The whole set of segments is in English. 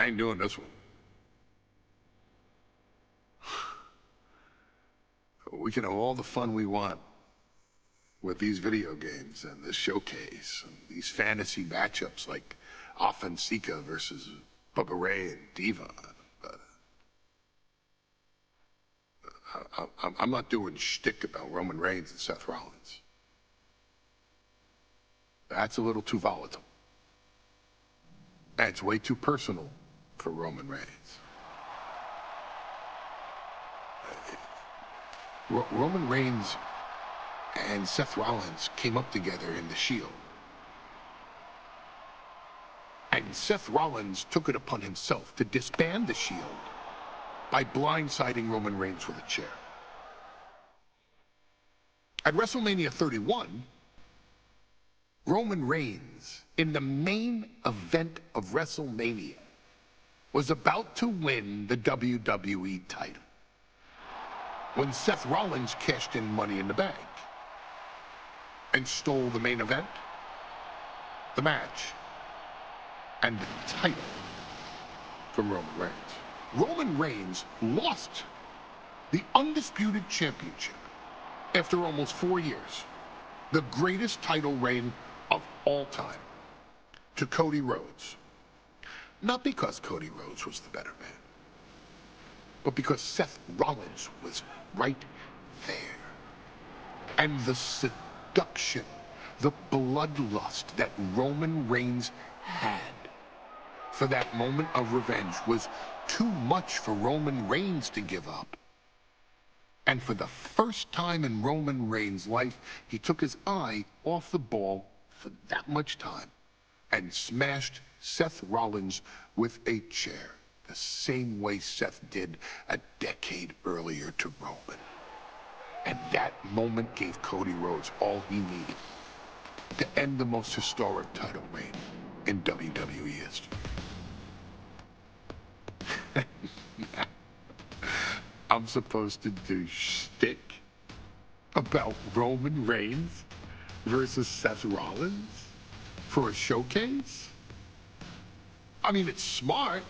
I ain't doing this one. We can have all the fun we want with these video games and this showcase and these fantasy matchups like Offensica versus Bubba Ray and Diva. But I'm not doing shtick about Roman Reigns and Seth Rollins. That's a little too volatile. That's way too personal for Roman Reigns. Roman Reigns and Seth Rollins came up together in the Shield. And Seth Rollins took it upon himself to disband the Shield by blindsiding Roman Reigns with a chair. At WrestleMania 31, Roman Reigns, in the main event of WrestleMania, was about to win the WWE title when Seth Rollins cashed in Money in the Bank and stole the main event, the match, and the title from Roman Reigns. Roman Reigns lost the undisputed championship after almost 4 years, the greatest title reign of all time, to Cody Rhodes. Not because Cody Rhodes was the better man, but because Seth Rollins was right there. And the seduction, the bloodlust that Roman Reigns had for that moment of revenge was too much for Roman Reigns to give up. And for the first time in Roman Reigns' life, he took his eye off the ball for that much time and smashed Seth Rollins with a chair, the same way Seth did a decade earlier to Roman. And that moment gave Cody Rhodes all he needed to end the most historic title reign in WWE history. I'm supposed to do shtick about Roman Reigns versus Seth Rollins for a showcase? I mean, it's smart,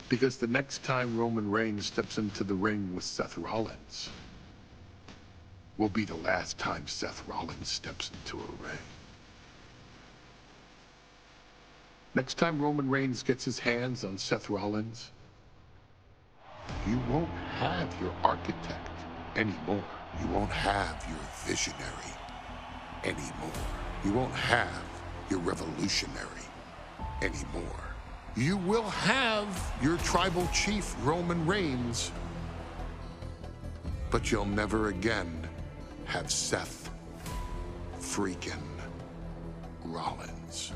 because the next time Roman Reigns steps into the ring with Seth Rollins will be the last time Seth Rollins steps into a ring. Next time Roman Reigns gets his hands on Seth Rollins, you won't have your architect anymore. You won't have your visionary anymore. You won't have your revolutionary anymore. You will have your tribal chief, Roman Reigns, but you'll never again have Seth freaking Rollins.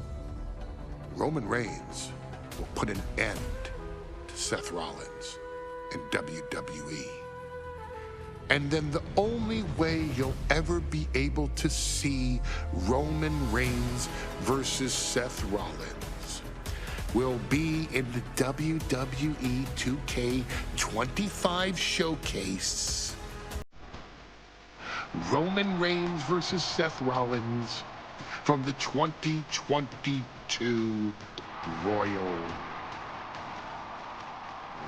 Roman Reigns will put an end to Seth Rollins in WWE. And then the only way you'll ever be able to see Roman Reigns versus Seth Rollins will be in the WWE 2K25 showcase. Roman Reigns versus Seth Rollins from the 2022 Royal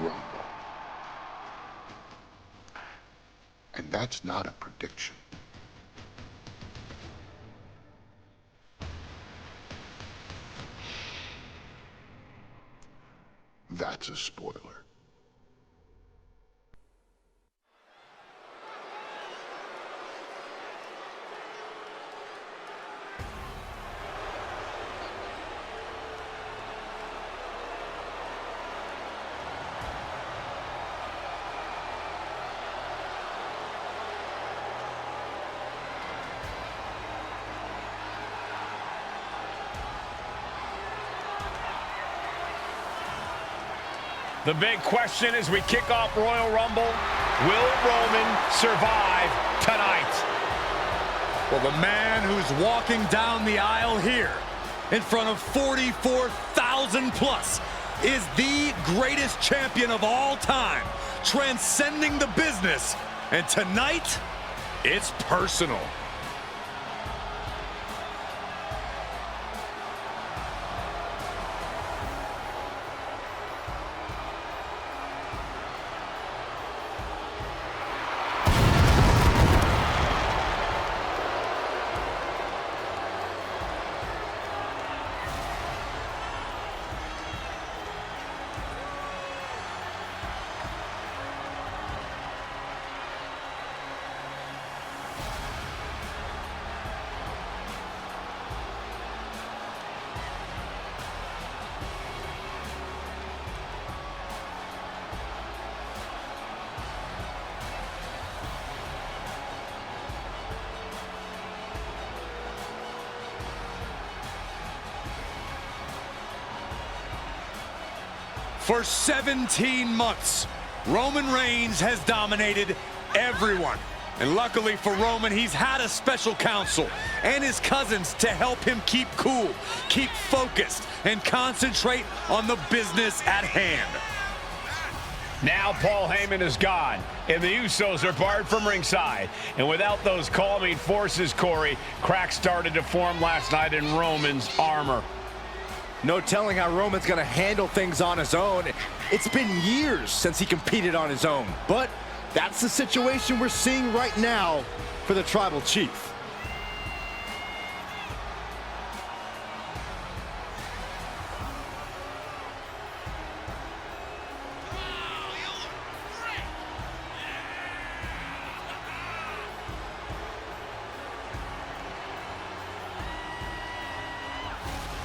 Rumble. And that's not a prediction. That's a spoiler. The big question as we kick off Royal Rumble, will Roman survive tonight? Well, the man who's walking down the aisle here in front of 44,000 plus is the greatest champion of all time, transcending the business. And tonight, it's personal. For 17 months, Roman Reigns has dominated everyone. And luckily for Roman, he's had a special counsel and his cousins to help him keep cool, keep focused, and concentrate on the business at hand. Now Paul Heyman is gone, and the Usos are barred from ringside. And without those calming forces, Corey, cracks started to form last night in Roman's armor. No telling how Roman's going to handle things on his own. It's been years since he competed on his own, but that's the situation we're seeing right now for the Tribal Chief.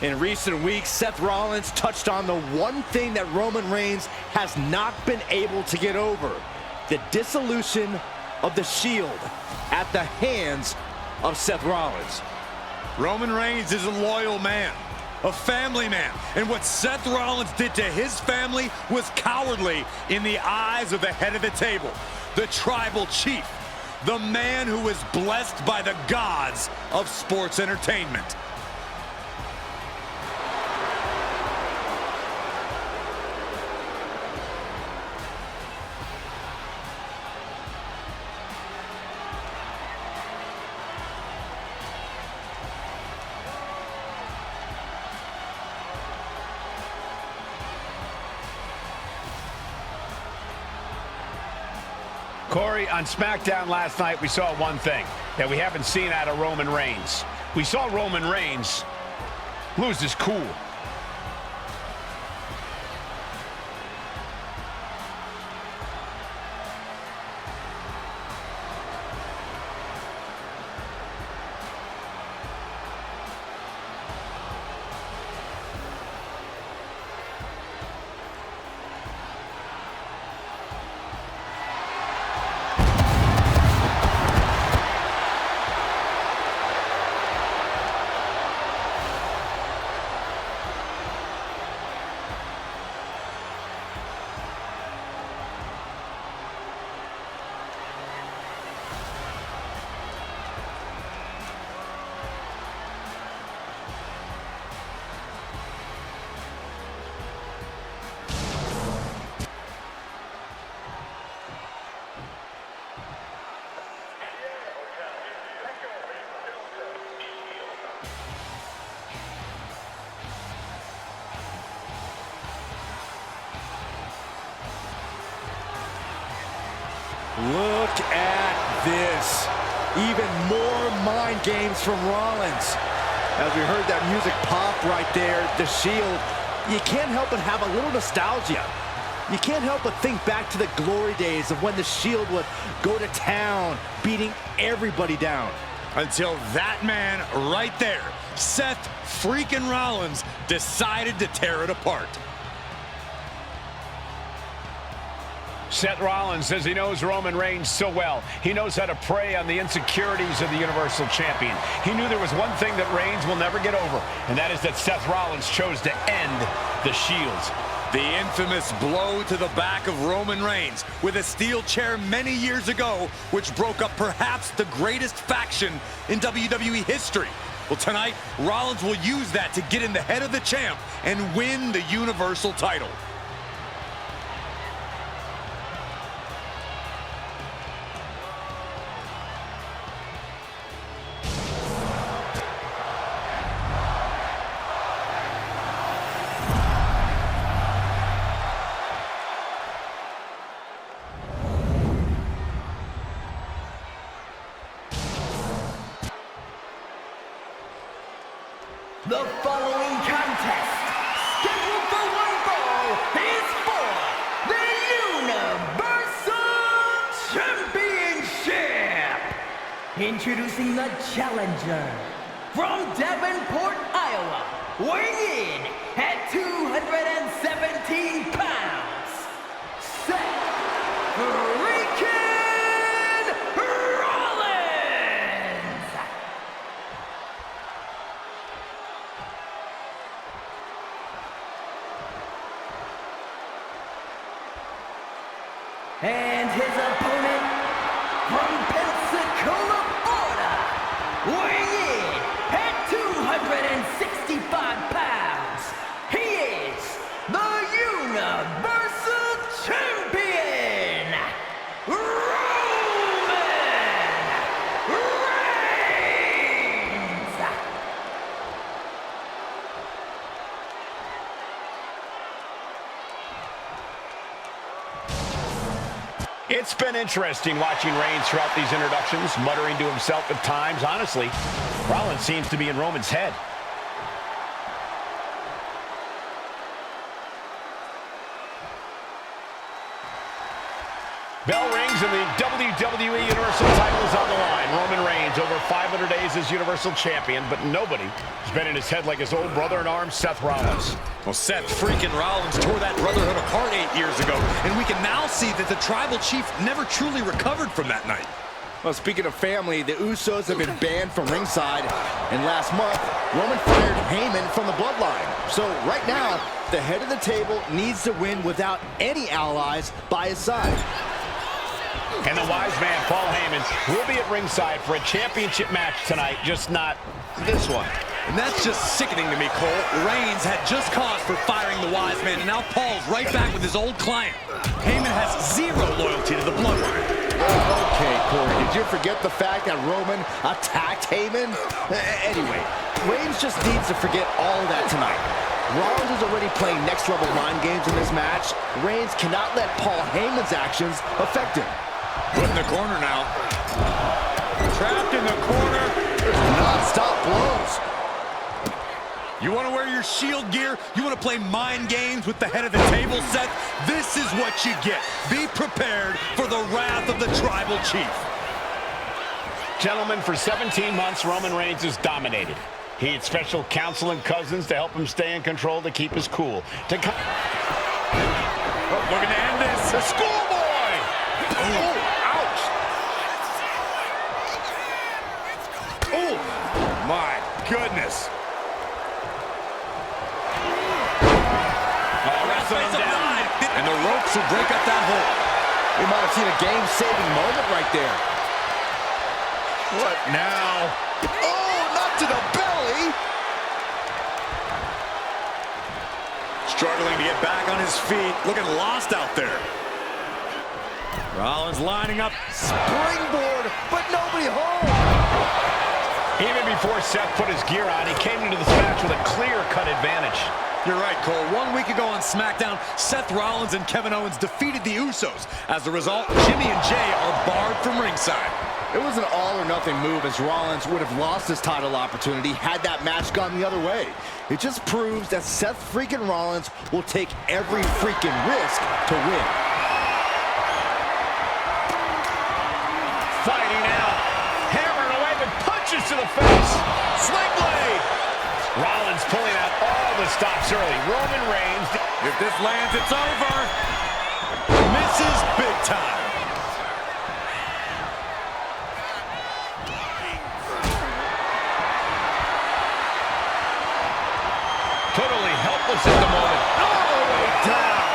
In recent weeks, Seth Rollins touched on the one thing that Roman Reigns has not been able to get over: the dissolution of the Shield at the hands of Seth Rollins. Roman Reigns is a loyal man, a family man, and what Seth Rollins did to his family was cowardly in the eyes of the head of the table, the Tribal Chief, the man who is blessed by the gods of sports entertainment. Corey, on SmackDown last night, we saw one thing that we haven't seen out of Roman Reigns. We saw Roman Reigns lose his cool. Look at this. Even more mind games from Rollins. As we heard that music pop right there, the Shield, you can't help but have a little nostalgia. You can't help but think back to the glory days of when the Shield would go to town, beating everybody down. Until that man right there, Seth freaking Rollins, decided to tear it apart. Seth Rollins says he knows Roman Reigns so well. He knows how to prey on the insecurities of the Universal Champion. He knew there was one thing that Reigns will never get over, and that is that Seth Rollins chose to end the Shields. The infamous blow to the back of Roman Reigns with a steel chair many years ago, which broke up perhaps the greatest faction in WWE history. Well, tonight, Rollins will use that to get in the head of the champ and win the Universal title. The following contest, scheduled for one fall, is for the Universal Championship. Introducing the challenger from Davenport, Iowa, weighing in at 217 pounds, Seth freaking Rollins. And his opponent from Pensacola, Florida, weighing in at 265 pounds, he is the Universal Champion, Roman Reigns! It's been interesting watching Reigns throughout these introductions, muttering to himself at times. Honestly, Rollins seems to be in Roman's head. Bell rings and the WWE Universal title is on the line. Roman Reigns over 500 days as Universal Champion, but nobody has been in his head like his old brother-in-arms, Seth Rollins. Well, Seth freaking Rollins tore that brotherhood apart 8 years ago, and we can now see that the Tribal Chief never truly recovered from that night. Well, speaking of family, the Usos have been banned from ringside, and last month, Roman fired Heyman from the Bloodline. So right now, the head of the table needs to win without any allies by his side. And the wise man, Paul Heyman, will be at ringside for a championship match tonight, just not this one. And that's just sickening to me, Cole. Reigns had just cause for firing the wise man, and now Paul's right back with his old client. Heyman has zero loyalty to the Bloodline. Okay, Corey, did you forget the fact that Roman attacked Heyman? Anyway, Reigns just needs to forget all of that tonight. Rollins is already playing next-level mind games in this match. Reigns cannot let Paul Heyman's actions affect him. Put in the corner now. Trapped in the corner. There's non-stop blows. You want to wear your Shield gear? You want to play mind games with the head of the table, Seth? This is what you get. Be prepared for the wrath of the Tribal Chief. Gentlemen, for 17 months, Roman Reigns has dominated. He had special counsel and cousins to help him stay in control, to keep his cool. Looking to end this. The schoolboy! Oh, ouch! Oh, my goodness. Wrestling him down. And the ropes will break up that hole. We might have seen a game-saving moment right there. What now? Oh, not to the belly! Struggling to get back on his feet. Looking lost out there. Rollins lining up. Springboard, but nobody home. Even before Seth put his gear on, he came into this match with a clear-cut advantage. You're right, Cole. 1 week ago on SmackDown, Seth Rollins and Kevin Owens defeated the Usos. As a result, Jimmy and Jay are barred from ringside. It was an all-or-nothing move, as Rollins would have lost his title opportunity had that match gone the other way. It just proves that Seth freaking Rollins will take every freaking risk to win. Fighting out. Hammering away with punches to the face. Sling blade. Rollins pulling out all the stops early. Roman Reigns. If this lands, it's over. Misses big time. Totally helpless at the moment. All the way down.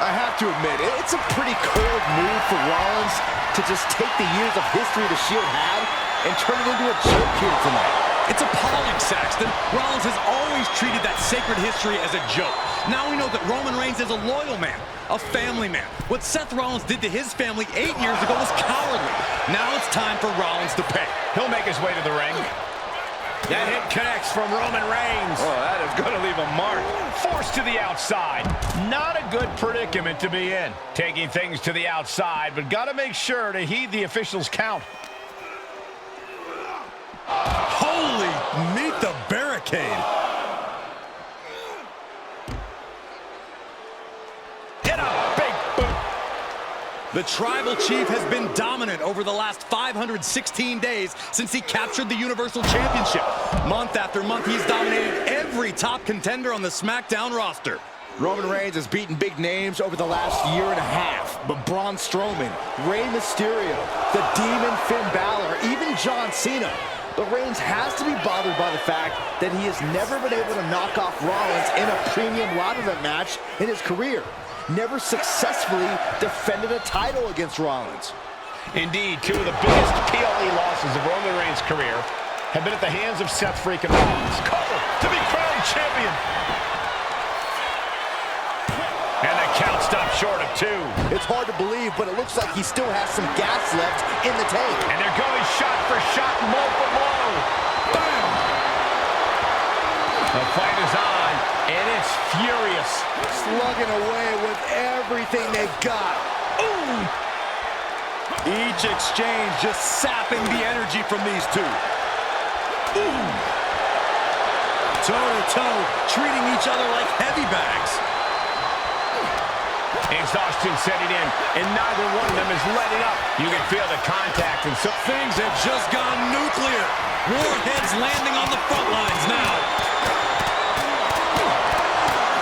I have to admit, it's a pretty cold move for Rollins to just take the years of history the Shield had and turn it into a joke here tonight. It's appalling, Saxton. Rollins has always treated that sacred history as a joke. Now we know that Roman Reigns is a loyal man, a family man. What Seth Rollins did to his family 8 years ago was cowardly. Now it's time for Rollins to pay. He'll make his way to the ring. That hit connects from Roman Reigns. Oh, that is going to leave a mark. Forced to the outside. Not a good predicament to be in. Taking things to the outside, but got to make sure to heed the officials' count. Holy, meet the barricade. Hit a big boot. The Tribal Chief has been dominant over the last 516 days since he captured the Universal Championship. Month after month, he's dominated every top contender on the SmackDown roster. Roman Reigns has beaten big names over the last year and a half, but Braun Strowman, Rey Mysterio, the Demon Finn Balor, even John Cena. But Reigns has to be bothered by the fact that he has never been able to knock off Rollins in a premium live event match in his career. never successfully defended a title against Rollins. Indeed, two of the biggest PLE losses of Roman Reigns' career have been at the hands of Seth freaking Rollins. Cover to be crowned champion. And the count stopped short of 2. It's hard to believe, but it looks like he still has some gas left in the tank. And they're going shot for shot, blow for blow. Boom! The fight is on, and it's furious. Slugging away with everything they've got. Ooh! Each exchange just sapping the energy from these two. Ooh! Toe-to-toe, treating each other like heavy bags. Exhaustion setting in, and neither one of them is letting up. You can feel the contact, and so Things have just gone nuclear. Warheads landing on the front lines now.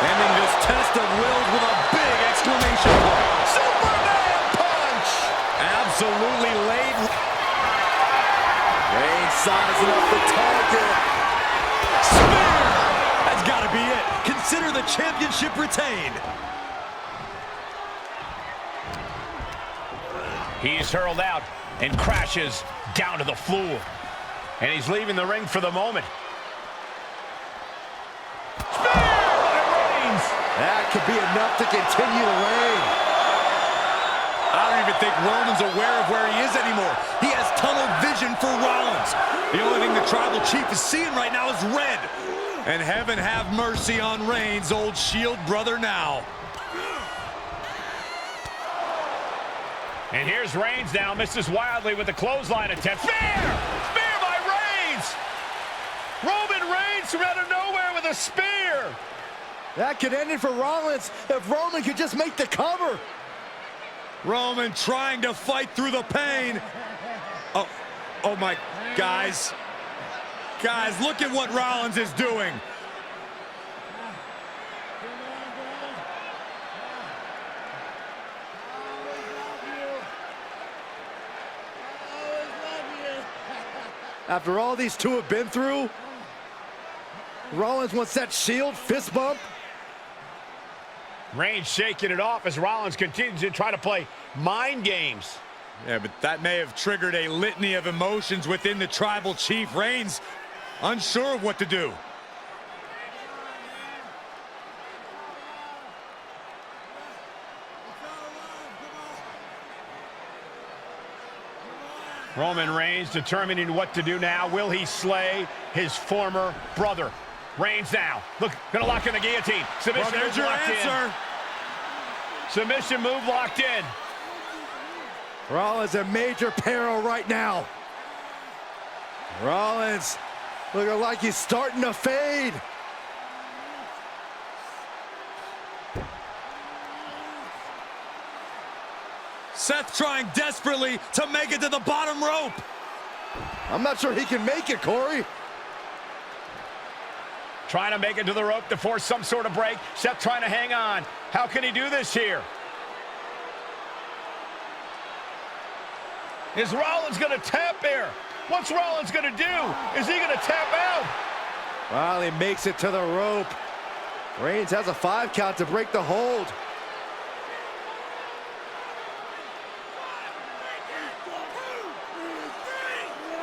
Ending this test of wills with a big exclamation point. Superman punch! Absolutely laid. Reigns sizing up the target. Spear! That's got to be it. Consider the championship retained. he's hurled out and crashes down to the floor. And he's leaving the ring for the moment. Spear by Reigns! That could be enough to continue the reign. I don't even think Roman's aware of where he is anymore. He has tunnel vision for Rollins. The only thing the Tribal Chief is seeing right now is red. And heaven have mercy on Reigns' old Shield brother now. And here's Reigns now, misses wildly with the clothesline attempt. Spear! Spear by Reigns! Roman Reigns from out of nowhere with a spear! That could end it for Rollins if Roman could just make the cover. Roman trying to fight through the pain. Oh my, guys. Guys, look at what Rollins is doing. After all these two have been through, Rollins wants that Shield fist bump. Reigns shaking it off as Rollins continues to try to play mind games. Yeah, but that may have triggered a litany of emotions within the Tribal Chief. Reigns unsure of what to do. Roman Reigns determining what to do now. Will he slay his former brother? Reigns now. Look, gonna lock in the guillotine. Submission Well, there's your answer. in. Submission move locked in. Rollins in major peril right now. Rollins looking like he's starting to fade. Seth trying desperately to make it to the bottom rope. I'm not sure he can make it, Corey. Trying to make it to the rope to force some sort of break. Seth trying to hang on. How can he do this here? Is Rollins going to tap here? What's Rollins going to do? Is he going to tap out? Well, he makes it to the rope. Reigns has a 5 count to break the hold.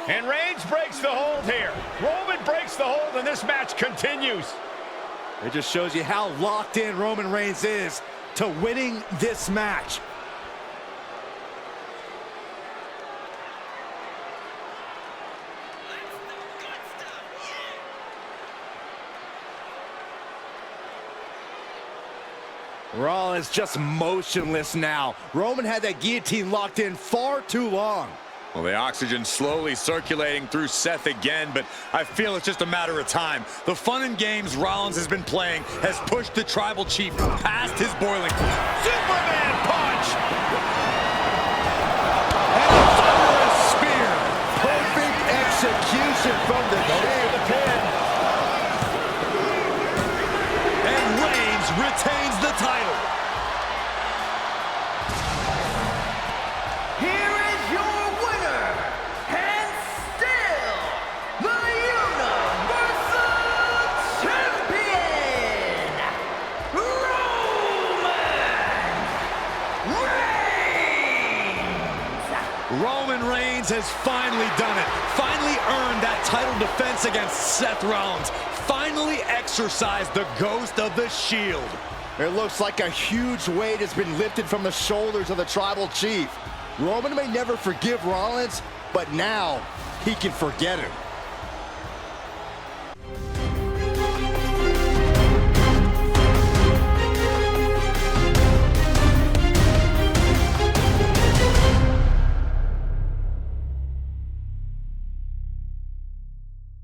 And Reigns breaks the hold here. Roman breaks the hold, and this match continues. It just shows you how locked in Roman Reigns is to winning this match. Rollins just motionless now. Roman had that guillotine locked in far too long. Well, the oxygen slowly circulating through Seth again, but I feel it's just a matter of time. The fun and games Rollins has been playing has pushed the Tribal Chief past his boiling point. Superman punch! And a thunderous spear. Perfect execution from the pin. And Reigns retains the title. Here is your winner, and still the Universal Champion, Roman Rollins has finally done it. Finally earned that title defense against Seth Rollins. Finally exercised the ghost of the Shield. It looks like a huge weight has been lifted from the shoulders of the Tribal Chief. Roman may never forgive Rollins, but now he can forget him.